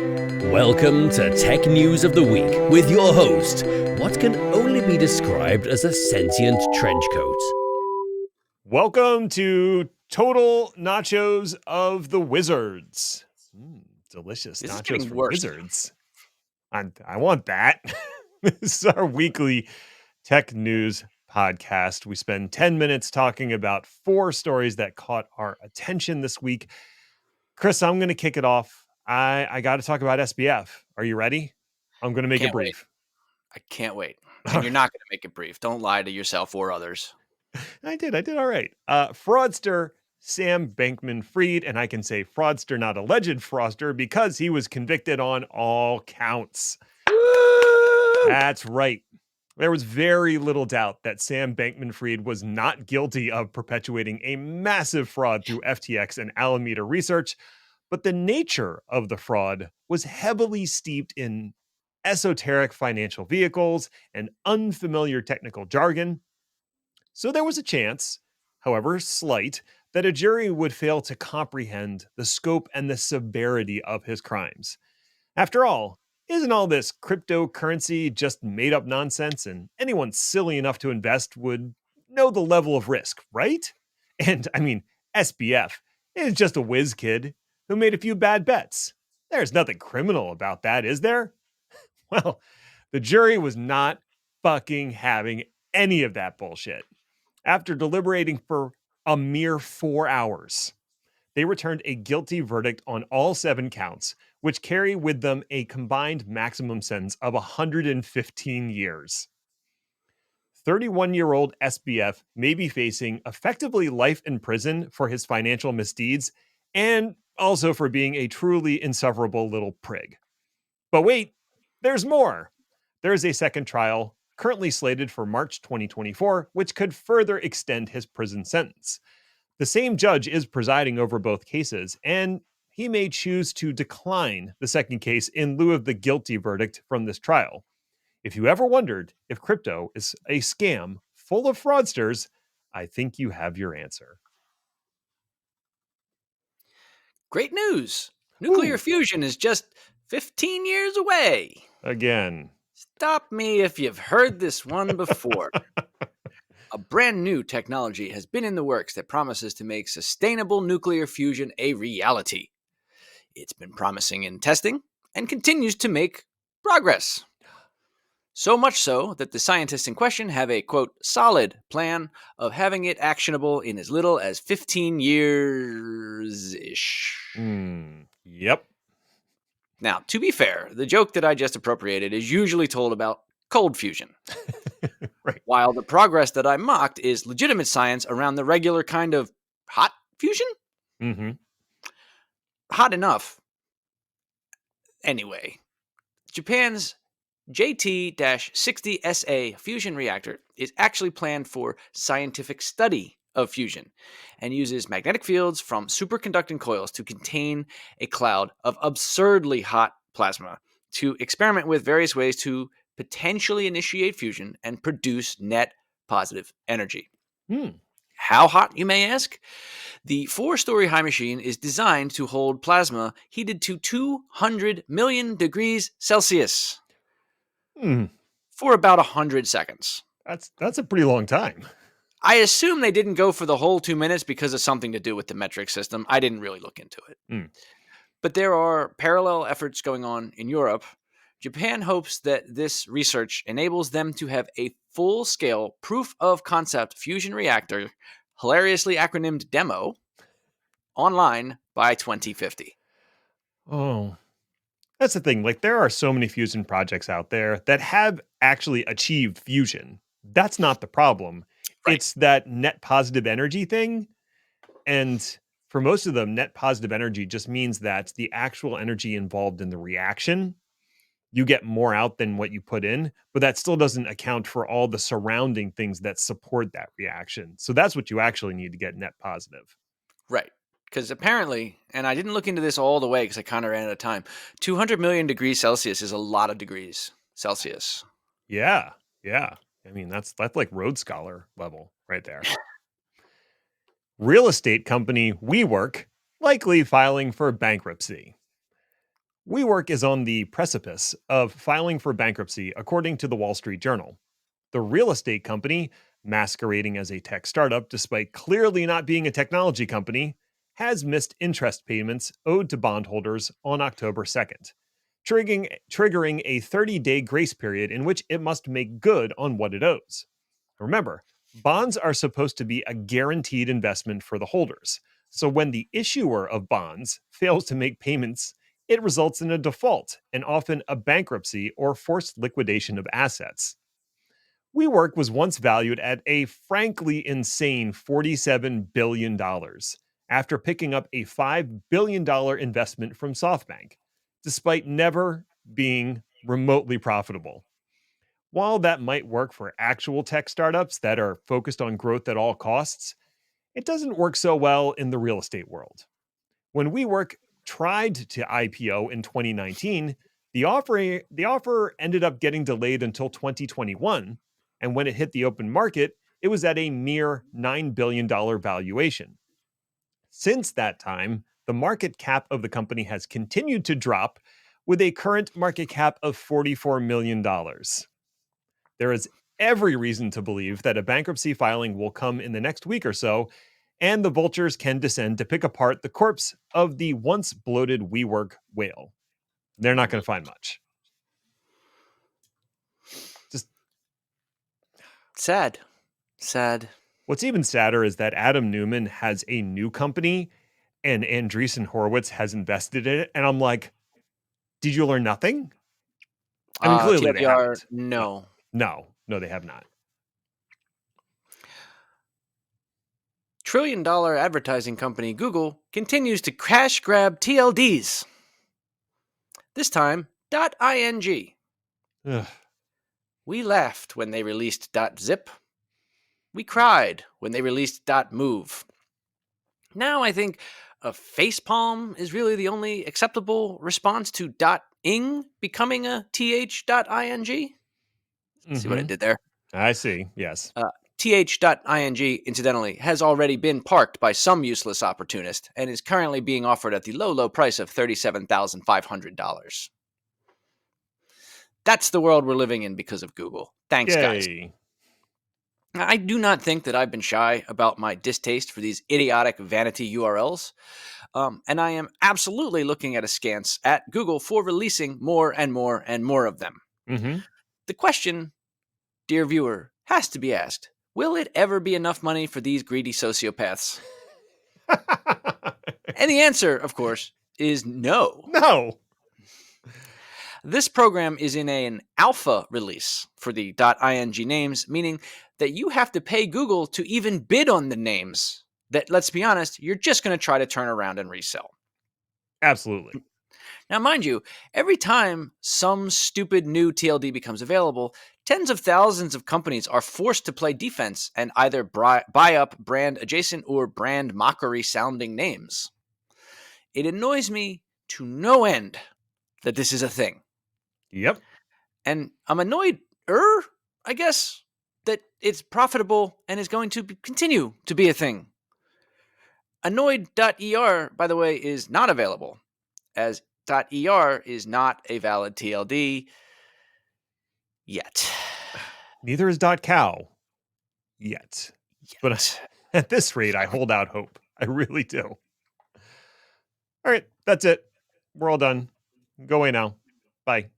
Welcome to Tech News of the Week with your host, what can only be described as a sentient trench coat. Welcome to Total Nachos of the Wizards. Delicious This is nachos getting from worse. Wizards. I want that. This is our weekly tech news podcast. We spend 10 minutes talking about 4 stories that caught our attention this week. Chris, I'm going to kick it off. I got to talk about SBF. Are you ready? I'm going to make it brief. I can't wait. And you're not going to make it brief. Don't lie to yourself or others. I did all right. Fraudster Sam Bankman-Fried, and I can say fraudster, not alleged fraudster, because he was convicted on all counts. Woo! That's right. There was very little doubt that Sam Bankman-Fried was not guilty of perpetuating a massive fraud through FTX and Alameda Research, but the nature of the fraud was heavily steeped in esoteric financial vehicles and unfamiliar technical jargon. So there was a chance, however slight, that a jury would fail to comprehend the scope and the severity of his crimes. After all, isn't all this cryptocurrency just made up nonsense, and anyone silly enough to invest would know the level of risk, right? And I mean, SBF is just a whiz kid who made a few bad bets. There's nothing criminal about that, is there? Well, the jury was not fucking having any of that bullshit. After deliberating for a mere 4 hours, they returned a guilty verdict on all 7 counts, which carry with them a combined maximum sentence of 115 years. 31-year-old SBF may be facing effectively life in prison for his financial misdeeds and also for being a truly insufferable little prig. But wait, there's more. There's a second trial currently slated for March 2024, which could further extend his prison sentence. The same judge is presiding over both cases, and he may choose to decline the second case in lieu of the guilty verdict from this trial. If you ever wondered if crypto is a scam full of fraudsters, I think you have your answer. Great news. Nuclear fusion is just 15 years away. Again. Stop me if you've heard this one before. A brand new technology has been in the works that promises to make sustainable nuclear fusion a reality. It's been promising in testing and continues to make progress. So much so that the scientists in question have a, quote, solid plan of having it actionable in as little as 15 years-ish. Yep. Now, to be fair, the joke that I just appropriated is usually told about cold fusion. Right. While the progress that I mocked is legitimate science around the regular kind of hot fusion. Mm-hmm. Hot enough. Anyway, Japan's JT-60SA fusion reactor is actually planned for scientific study of fusion and uses magnetic fields from superconducting coils to contain a cloud of absurdly hot plasma to experiment with various ways to potentially initiate fusion and produce net positive energy. How hot, you may ask? The 4-story high machine is designed to hold plasma heated to 200 million degrees Celsius for about 100 seconds. That's a pretty long time. I assume they didn't go for the whole 2 minutes because of something to do with the metric system. I didn't really look into it. But there are parallel efforts going on in Europe. Japan hopes that this research enables them to have a full-scale proof-of-concept fusion reactor, hilariously acronymed DEMO, online by 2050. Oh, that's the thing. Like, there are so many fusion projects out there that have actually achieved fusion. That's not the problem. Right. It's that net positive energy thing. And for most of them, net positive energy just means that the actual energy involved in the reaction, you get more out than what you put in, but that still doesn't account for all the surrounding things that support that reaction. So that's what you actually need to get net positive. Right. Because apparently, and I didn't look into this all the way because I kind of ran out of time, 200 million degrees Celsius is a lot of degrees Celsius. Yeah. I mean, that's like Rhodes Scholar level right there. Real estate company WeWork likely filing for bankruptcy. WeWork is on the precipice of filing for bankruptcy, according to the Wall Street Journal. The real estate company, masquerading as a tech startup despite clearly not being a technology company, has missed interest payments owed to bondholders on October 2nd, triggering a 30-day grace period in which it must make good on what it owes. Remember, bonds are supposed to be a guaranteed investment for the holders. So when the issuer of bonds fails to make payments, it results in a default and often a bankruptcy or forced liquidation of assets. WeWork was once valued at a frankly insane $47 billion after picking up a $5 billion investment from SoftBank, despite never being remotely profitable. While that might work for actual tech startups that are focused on growth at all costs, it doesn't work so well in the real estate world. When WeWork tried to IPO in 2019, the offer ended up getting delayed until 2021, and when it hit the open market, it was at a mere $9 billion valuation. Since that time, the market cap of the company has continued to drop with a current market cap of $44 million. There is every reason to believe that a bankruptcy filing will come in the next week or so, and the vultures can descend to pick apart the corpse of the once bloated WeWork whale. They're not going to find much. Just Sad. what's even sadder is that Adam Newman has a new company and Andreessen Horowitz has invested in it. And I'm like, did you learn nothing? I mean, clearly they TLDR, haven't. no. No, they have not. Trillion-dollar advertising company Google continues to cash grab TLDs. This time, .ing. Ugh. We laughed when they released .zip. We cried when they released .move. Now I think a facepalm is really the only acceptable response to .ing becoming a th.ing. See what I did there? I see, yes. th.ing, incidentally, has already been parked by some useless opportunist and is currently being offered at the low price of $37,500. That's the world we're living in because of Google. Thanks, guys. Yay. I do not think that I've been shy about my distaste for these idiotic vanity URLs, and I am absolutely looking at askance at Google for releasing more and more and more of them. Mm-hmm. The question, dear viewer, has to be asked, will it ever be enough money for these greedy sociopaths? And the answer, of course, is no. No. This program is in an alpha release for the .ing names, meaning that you have to pay Google to even bid on the names that, let's be honest, you're just going to try to turn around and resell. Absolutely. Now, mind you, every time some stupid new TLD becomes available, tens of thousands of companies are forced to play defense and either buy up brand adjacent or brand mockery sounding names. It annoys me to no end that this is a thing. Yep. And I'm annoyed, I guess, that it's profitable and is going to continue to be a thing. Annoyed.er, by the way, is not available, as .er is not a valid TLD yet. Neither is .cow yet. But at this rate, I hold out hope. I really do. All right, that's it. We're all done. Go away now. Bye.